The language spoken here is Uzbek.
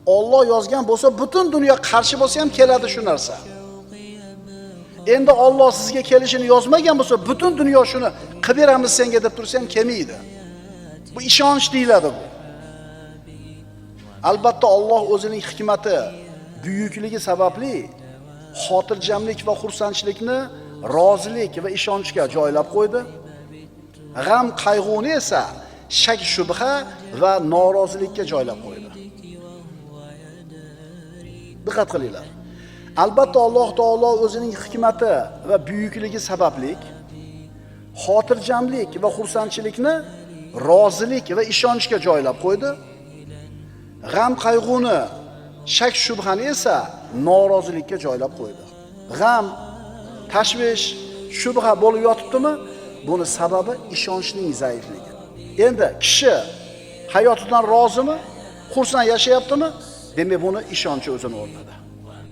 Alloh yozgan bo'lsa, butun dunyo qarshi bo'lsa ham keladi shu narsa. Endi Alloh sizga kelishini yozmagan bo'lsa, butun dunyo shuni qilib beramiz senga deb tursa ham kelmaydi. Bu ishonch deyiladi bu. Albatta Alloh o'zining hikmati, buyukligi sababli xotirjamlik va xursandchilikni rozilik va ishonchga joylab qo'ydi. G'am, qayg'uni esa shak, shubha va norozilikka joylab qo'ydi. Diqqat qilinglar. Albatta Alloh taolo o'zining hikmati va buyukligi sababli xotirjamlik va xursandchilikni rozilik va ishonchga joylab qo'ydi. G'am, qayg'uni, shak, shubhani esa norozilikka joylab qo'ydi. G'am, tashvish, shubha bo'lib yotibdimi? Buni sababi ishonchning zaifligi. Endi kishi hayotidan rozimi? Xursand yashayaptimi? Demak, buni ishonchi o'zini o'rnida.